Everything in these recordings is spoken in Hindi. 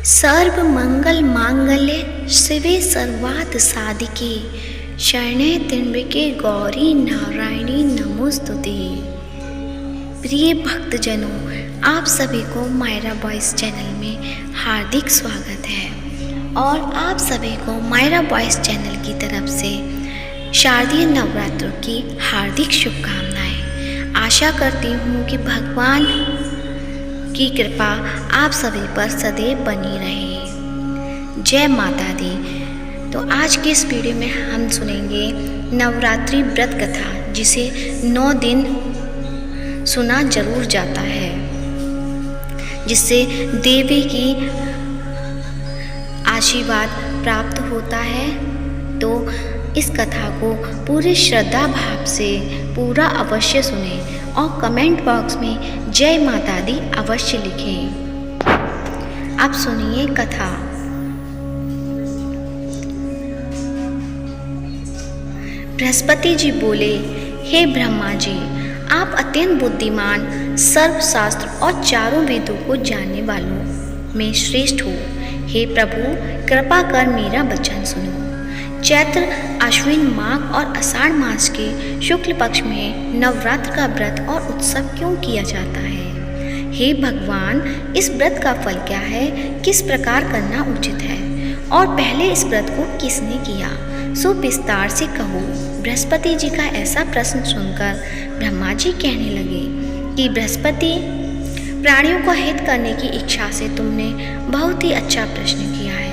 सर्व मंगल मांगल्ये शिवे सर्वार्थ साधिके शरण्ये त्र्यंबके गौरी नारायणी नमोस्तुते। प्रिय भक्तजनों, आप सभी को मायरा वॉइस चैनल में हार्दिक स्वागत है और आप सभी को मायरा वॉइस चैनल की तरफ से शारदीय नवरात्रों की हार्दिक शुभकामनाएं। आशा करती हूँ कि भगवान की कृपा आप सभी पर सदैव बनी रहे। जय माता दी। तो आज के इस वीडियो में हम सुनेंगे नवरात्रि व्रत कथा, जिसे 9 दिन सुना जरूर जाता है, जिससे देवी की आशीर्वाद प्राप्त होता है। तो इस कथा को पूरी श्रद्धा भाव से पूरा अवश्य सुने और कमेंट बॉक्स में जय माता दी अवश्य लिखें। अब सुनिए कथा। बृहस्पति जी बोले, हे ब्रह्मा जी, आप अत्यंत बुद्धिमान, सर्वशास्त्र और चारों वेदों को जानने वालों में श्रेष्ठ हो। हे प्रभु, कृपा कर मेरा वचन सुनो। चैत्र, अश्विन माघ और आषाढ़ मास के शुक्ल पक्ष में नवरात्र का व्रत और उत्सव क्यों किया जाता है? हे भगवान, इस व्रत का फल क्या है? किस प्रकार करना उचित है? और पहले इस व्रत को किसने किया? सो विस्तार से कहो। बृहस्पति जी का ऐसा प्रश्न सुनकर ब्रह्मा जी कहने लगे कि बृहस्पति, प्राणियों को हित करने की इच्छा से तुमने बहुत ही अच्छा प्रश्न किया है।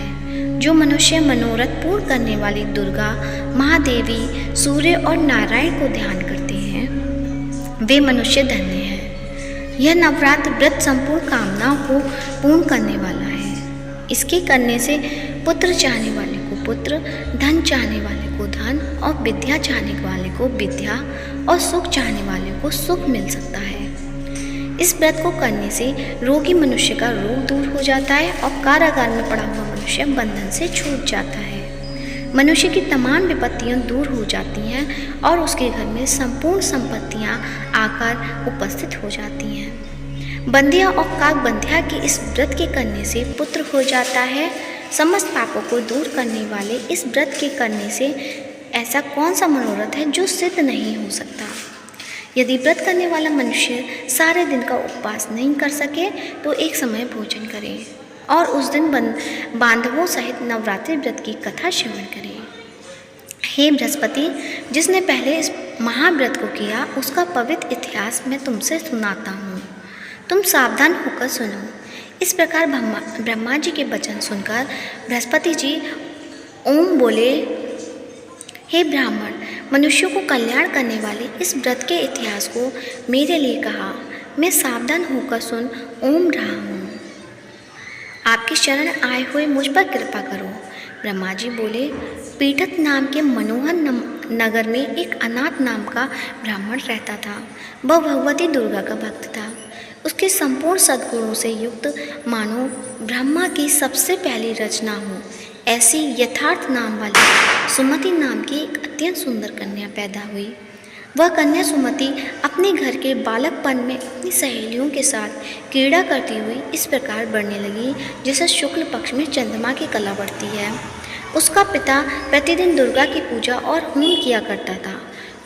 जो मनुष्य मनोरथ पूर्ण करने वाली दुर्गा, महादेवी, सूर्य और नारायण को ध्यान करते हैं, वे मनुष्य धन्य हैं। यह नवरात्र व्रत संपूर्ण कामनाओं को पूर्ण करने वाला है। इसके करने से पुत्र चाहने वाले को पुत्र, धन चाहने वाले को धन और विद्या चाहने वाले को विद्या और सुख चाहने वाले को सुख मिल सकता है। इस व्रत को करने से रोगी मनुष्य का रोग दूर हो जाता है और कारागार में पड़ा हुआ मनुष्य बंधन से छूट जाता है। मनुष्य की तमाम विपत्तियां दूर हो जाती हैं और उसके घर में संपूर्ण संपत्तियां आकर उपस्थित हो जाती हैं। बंधिया और काक बंधिया के इस व्रत के करने से पुत्र हो जाता है। समस्त पापों को दूर करने वाले इस व्रत के करने से ऐसा कौन सा मनोरथ है जो सिद्ध नहीं हो सकता? यदि व्रत करने वाला मनुष्य सारे दिन का उपवास नहीं कर सके तो एक समय भोजन करे और उस दिन बांधवों सहित नवरात्रि व्रत की कथा श्रवण करे। हे बृहस्पति, जिसने पहले इस महाव्रत को किया उसका पवित्र इतिहास मैं तुमसे सुनाता हूँ। तुम सावधान होकर सुनो। इस प्रकार ब्रह्मा जी के वचन सुनकर बृहस्पति जी ओम बोले, हे ब्राह्मण, मनुष्यों को कल्याण करने वाले इस व्रत के इतिहास को मेरे लिए कहा। मैं सावधान होकर सुन ओम रहा हूँ। आपकी शरण आए हुए मुझ पर कृपा करो। ब्रह्मा जी बोले, पीठत नाम के मनोहर नगर में एक अनाथ नाम का ब्राह्मण रहता था। वह भगवती दुर्गा का भक्त था। उसके संपूर्ण सद्गुणों से युक्त मानो ब्रह्मा की सबसे पहली रचना हो ऐसी यथार्थ नाम वाली सुमति नाम की एक अत्यंत सुंदर कन्या पैदा हुई। वह कन्या सुमति अपने घर के बालकपन में अपनी सहेलियों के साथ क्रीड़ा करती हुई इस प्रकार बढ़ने लगी जैसे शुक्ल पक्ष में चंद्रमा की कला बढ़ती है। उसका पिता प्रतिदिन दुर्गा की पूजा और होम किया करता था।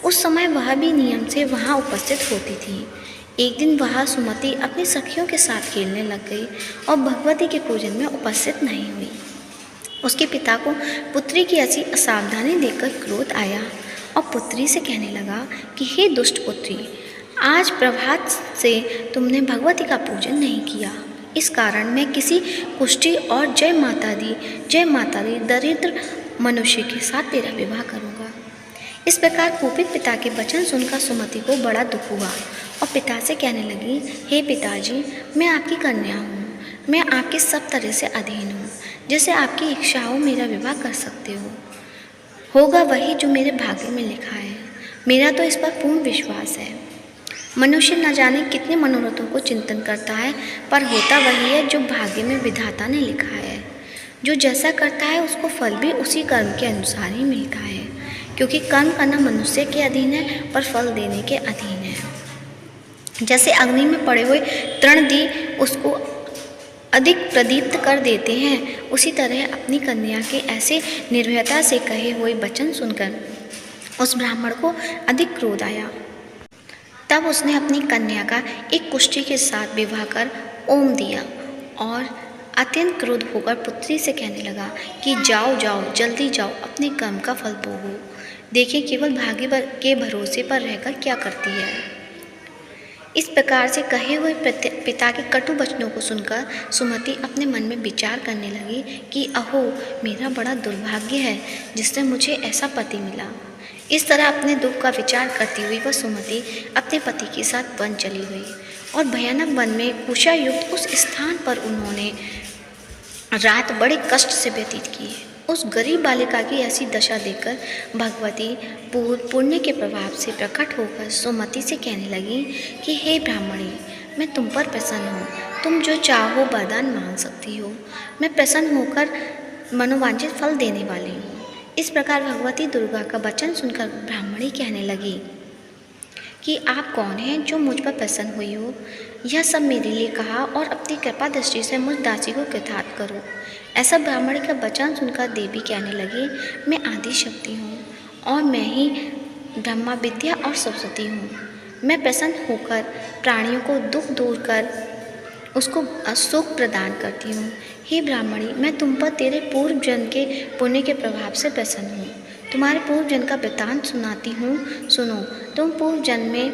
उस समय वह भी नियम से वहाँ उपस्थित होती थी। एक दिन वह सुमति अपनी सखियों के साथ खेलने लग गई और भगवती के पूजन में उपस्थित नहीं हुई। उसके पिता को पुत्री की ऐसी असावधानी देखकर क्रोध आया और पुत्री से कहने लगा कि हे दुष्ट पुत्री, आज प्रभात से तुमने भगवती का पूजन नहीं किया। इस कारण मैं किसी कुष्ठी और जय माता दी दरिद्र मनुष्य के साथ तेरा विवाह करूँगा। इस प्रकार कुपित पिता के वचन सुनकर सुमति को बड़ा दुख हुआ और पिता से कहने लगी, हे पिताजी, मैं आपकी कन्या हूँ। मैं आपके सब तरह से अधीन हूँ। जैसे आपकी इच्छा हो मेरा विवाह कर सकते हो। होगा वही जो मेरे भाग्य में लिखा है। मेरा तो इस पर पूर्ण विश्वास है। मनुष्य न जाने कितने मनोरथों को चिंतन करता है, पर होता वही है जो भाग्य में विधाता ने लिखा है। जो जैसा करता है उसको फल भी उसी कर्म के अनुसार ही मिलता है, क्योंकि कर्म करना मनुष्य के अधीन है पर फल देने के अधीन है। जैसे अग्नि में पड़े हुए तृण दी उसको अधिक प्रदीप्त कर देते हैं, उसी तरह अपनी कन्या के ऐसे निर्भयता से कहे हुए वचन सुनकर उस ब्राह्मण को अधिक क्रोध आया। तब उसने अपनी कन्या का एक कुष्ठी के साथ विवाह कर ओम दिया और अत्यंत क्रोध होकर पुत्री से कहने लगा कि जाओ जाओ, जल्दी जाओ, अपने कर्म का फल भोगो। देखिए केवल भाग्य के भरोसे पर रहकर क्या करती है। इस प्रकार से कहे हुए पिता के कटु वचनों को सुनकर सुमति अपने मन में विचार करने लगी कि अहो, मेरा बड़ा दुर्भाग्य है जिससे मुझे ऐसा पति मिला। इस तरह अपने दुख का विचार करती हुई वह सुमति अपने पति के साथ वन चली गई और भयानक वन में कुशा युक्त उस स्थान पर उन्होंने रात बड़े कष्ट से व्यतीत की। उस गरीब बालिका की ऐसी दशा देखकर भगवती पुण्य के प्रभाव से प्रकट होकर सुमति से कहने लगी कि हे ब्राह्मणी, मैं तुम पर प्रसन्न हूँ, तुम जो चाहो वरदान मांग सकती हो, मैं प्रसन्न होकर मनोवांछित फल देने वाली हूँ। इस प्रकार भगवती दुर्गा का वचन सुनकर ब्राह्मणी कहने लगी कि आप कौन हैं जो मुझ पर प्रसन्न हुई हो। यह सब मेरे लिए कहा और अपनी कृपा दृष्टि से मुझ दासी को कृतार्थ करो। ऐसा ब्राह्मणी का वचन सुनकर देवी कहने लगी, मैं आदि शक्ति हूँ और मैं ही ब्रह्मा विद्या और सरस्वती हूँ। मैं प्रसन्न होकर प्राणियों को दुख दूर कर उसको सुख प्रदान करती हूँ। हे ब्राह्मणी, मैं तुम पर तेरे पूर्व जन्म के पुण्य के प्रभाव से प्रसन्न हूँ। तुम्हारे पूर्व जन्म का वृत्तांत सुनाती हूँ, सुनो। तुम पूर्व जन्म में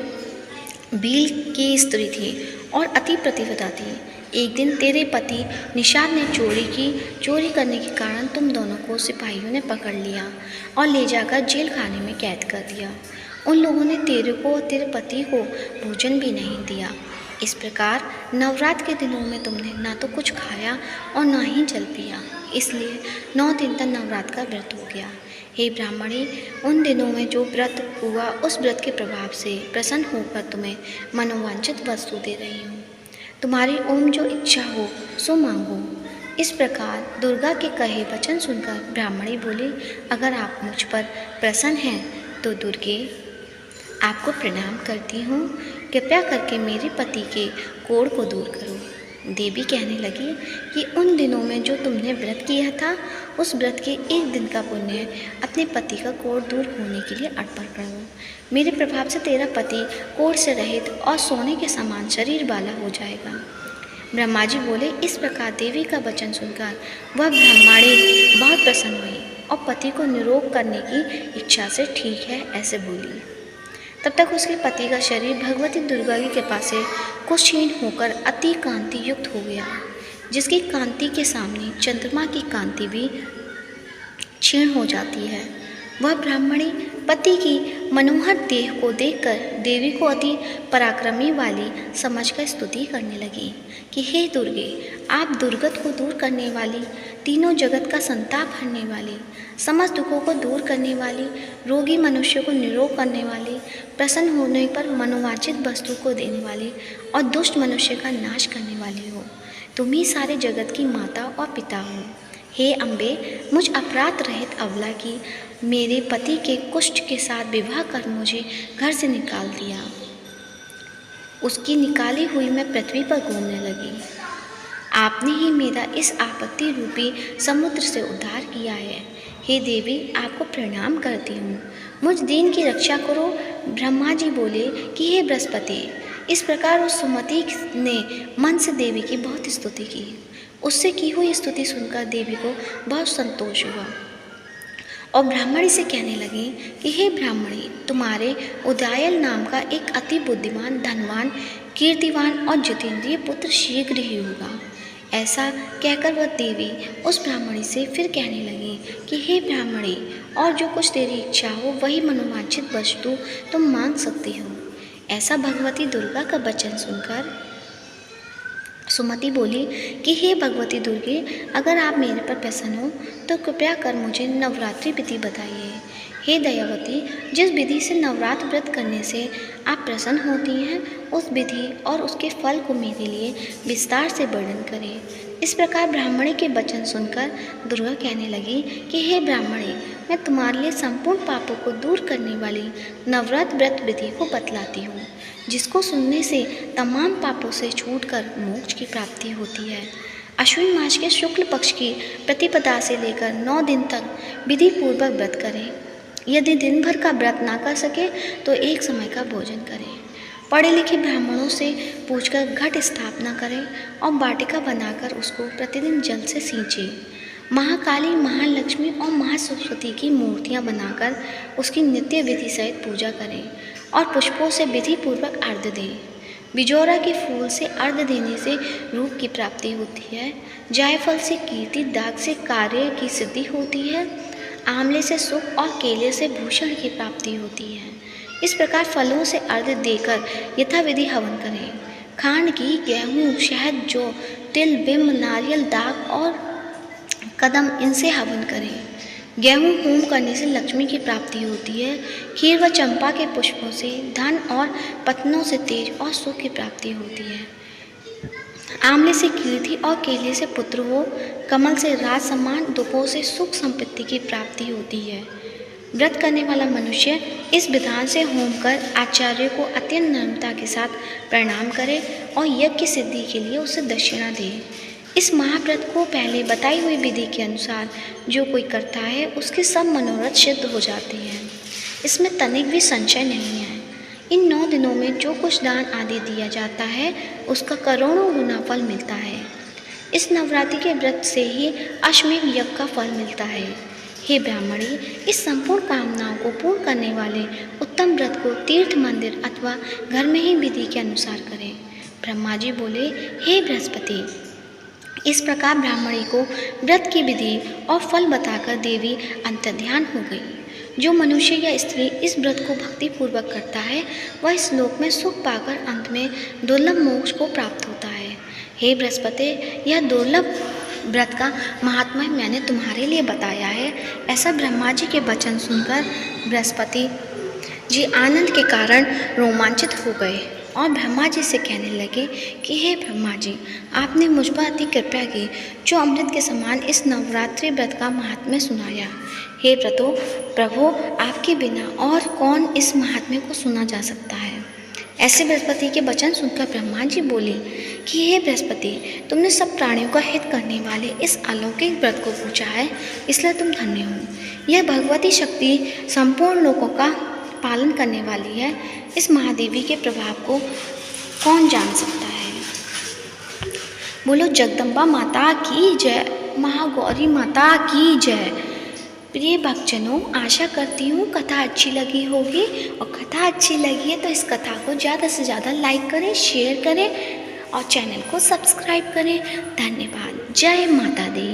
भील की स्त्री थी और अति प्रतिव्रता थी। एक दिन तेरे पति निषाद ने चोरी करने के कारण तुम दोनों को सिपाहियों ने पकड़ लिया और ले जाकर जेल खाने में कैद कर दिया। उन लोगों ने तेरे को और तेरे पति को भोजन भी नहीं दिया। इस प्रकार नवरात्र के दिनों में तुमने ना तो कुछ खाया और ना ही जल पिया, इसलिए 9 दिन तक नवरात्र का व्रत हो गया। हे ब्राह्मणी, उन दिनों में जो व्रत हुआ उस व्रत के प्रभाव से प्रसन्न होकर तुम्हें मनोवांछित वस्तु दे रही हूँ। तुम्हारी ओम जो इच्छा हो सो मांगो। इस प्रकार दुर्गा के कहे वचन सुनकर ब्राह्मणी बोली, अगर आप मुझ पर प्रसन्न हैं तो दुर्गे, आपको प्रणाम करती हूँ। कृपया करके मेरे पति के कोढ़ को दूर करो। देवी कहने लगी कि उन दिनों में जो तुमने व्रत किया था उस व्रत के एक दिन का पुण्य अपने पति का कोढ़ दूर होने के लिए अर्पण करो। मेरे प्रभाव से तेरा पति कोढ़ से रहित और सोने के समान शरीर वाला हो जाएगा। ब्रह्मा जी बोले। इस प्रकार देवी का वचन सुनकर वह ब्राह्मणी बहुत प्रसन्न हुई और पति को निरोग करने की इच्छा से ठीक है ऐसे बोली। तब तक उसके पति का शरीर भगवती दुर्गा की कृपा से कुछ क्षीण होकर अति कांति युक्त हो गया, जिसकी कांति के सामने चंद्रमा की कांति भी क्षीण हो जाती है। वह ब्राह्मणी पति की मनोहर देह को देखकर देवी को अति पराक्रमी वाली समझकर स्तुति करने लगी कि हे दुर्गे, आप दुर्गत को दूर करने वाली, तीनों जगत का संताप हरने वाली, समस्त दुखों को दूर करने वाली, रोगी मनुष्य को निरोग करने वाली, प्रसन्न होने पर मनोवांछित वस्तु को देने वाली और दुष्ट मनुष्य का नाश करने वाली हो। तुम ही सारे जगत की माता और पिता हो। हे अम्बे, मुझ अपराध रहित अबला की मेरे पति के कुष्ठ के साथ विवाह कर मुझे घर से निकाल दिया। उसकी निकाली हुई मैं पृथ्वी पर घूमने लगी। आपने ही मेरा इस आपत्ति रूपी समुद्र से उद्धार किया है। हे देवी, आपको प्रणाम करती हूँ, मुझ दीन की रक्षा करो। ब्रह्मा जी बोले कि हे बृहस्पति। इस प्रकार उस सुमति ने मन से देवी की बहुत स्तुति की। उससे की हुई स्तुति सुनकर देवी को बहुत संतोष हुआ और ब्राह्मणी से कहने लगी कि हे ब्राह्मणी, तुम्हारे उदयाल नाम का एक अति बुद्धिमान, धनवान, कीर्तिवान और जितेंद्रिय पुत्र शीघ्र ही होगा। ऐसा कहकर वह देवी उस ब्राह्मणी से फिर कहने लगी कि हे ब्राह्मणी, और जो कुछ तेरी इच्छा हो वही मनोवांछित वस्तु तुम मांग सकती हो। ऐसा भगवती दुर्गा का वचन सुनकर सुमति बोली कि हे भगवती दुर्गे, अगर आप मेरे पर प्रसन्न हो तो कृपया कर मुझे नवरात्रि विधि बताइए। हे दयावती, जिस विधि से नवरात्र व्रत करने से आप प्रसन्न होती हैं उस विधि और उसके फल को मेरे लिए विस्तार से वर्णन करें। इस प्रकार ब्राह्मणी के वचन सुनकर दुर्गा कहने लगी कि हे ब्राह्मणी, मैं तुम्हारे लिए संपूर्ण पापों को दूर करने वाली नवरात्र व्रत विधि को बतलाती हूँ, जिसको सुनने से तमाम पापों से छूटकर मोक्ष की प्राप्ति होती है। अश्विन मास के शुक्ल पक्ष की प्रतिपदा से लेकर 9 दिन तक विधि पूर्वक व्रत करें। यदि दिन भर का व्रत ना कर सके तो एक समय का भोजन करें। पढ़े लिखे ब्राह्मणों से पूछकर घट स्थापना करें और वाटिका बनाकर उसको प्रतिदिन जल से सींचें। महाकाली, महालक्ष्मी और महासरस्वती की मूर्तियां बनाकर उसकी नित्य विधि सहित पूजा करें और पुष्पों से विधि पूर्वक अर्घ्य दें। बिजौरा के फूल से अर्घ्य देने से रूप की प्राप्ति होती है। जायफल से कीर्ति, दाग से कार्य की सिद्धि होती है। आंवले से सुख और केले से भूषण की प्राप्ति होती है। इस प्रकार फलों से अर्घ्य देकर यथाविधि हवन करें। खांड, घी, गेहूँ, शहद, जौ, तिल, बिंब, नारियल, दाग और कदम इनसे हवन करें। गेहूँ होम करने से लक्ष्मी की प्राप्ति होती है। खीर व चंपा के पुष्पों से धन और पत्नों से तेज और सुख की प्राप्ति होती है। आंवले से कीर्ति और केले से पुत्र हो। कमल से राज सम्मान, दुपों से सुख संपत्ति की प्राप्ति होती है। व्रत करने वाला मनुष्य इस विधान से होम कर आचार्य को अत्यंत नम्रता के साथ प्रणाम करे और यज्ञ की सिद्धि के लिए उसे दक्षिणा दे। इस महाव्रत को पहले बताई हुई विधि के अनुसार जो कोई करता है उसके सब मनोरथ सिद्ध हो जाते हैं। इसमें तनिक भी संशय नहीं है। इन 9 दिनों में जो कुछ दान आदि दिया जाता है उसका करोड़ों गुना फल मिलता है। इस नवरात्रि के व्रत से ही अश्वमेध यज्ञ का फल मिलता है। हे ब्राह्मणी, इस संपूर्ण कामनाओं को पूर्ण करने वाले उत्तम व्रत को तीर्थ, मंदिर अथवा घर में ही विधि के अनुसार करें। ब्रह्मा जी बोले, हे बृहस्पति, इस प्रकार ब्राह्मणी को व्रत की विधि और फल बताकर देवी अंतर्ध्यान हो गई। जो मनुष्य या स्त्री इस व्रत को भक्ति पूर्वक करता है वह इस लोक में सुख पाकर अंत में दुर्लभ मोक्ष को प्राप्त होता है। हे बृहस्पति, यह दुर्लभ व्रत का महात्म्य मैंने तुम्हारे लिए बताया है। ऐसा ब्रह्मा जी के वचन सुनकर बृहस्पति जी आनंद के कारण रोमांचित हो गए और ब्रह्मा जी से कहने लगे कि हे ब्रह्मा जी, आपने मुझ पर अति कृपा की जो अमृत के समान इस नवरात्रि व्रत का महात्म्य सुनाया। हे प्रभु, आपके बिना और कौन इस महात्म्य को सुना जा सकता है। ऐसे बृहस्पति के वचन सुनकर ब्रह्मा जी बोले कि हे बृहस्पति, तुमने सब प्राणियों का हित करने वाले इस अलौकिक व्रत को पूछा है, इसलिए तुम धन्य हो। यह भगवती शक्ति संपूर्ण लोगों का पालन करने वाली है। इस महादेवी के प्रभाव को कौन जान सकता है। बोलो जगदम्बा माता की जय, महागौरी माता की जय। प्रिय भक्तजनों, आशा करती हूँ कथा अच्छी लगी होगी और कथा अच्छी लगी है तो इस कथा को ज़्यादा से ज़्यादा लाइक करें, शेयर करें और चैनल को सब्सक्राइब करें। धन्यवाद। जय माता दी।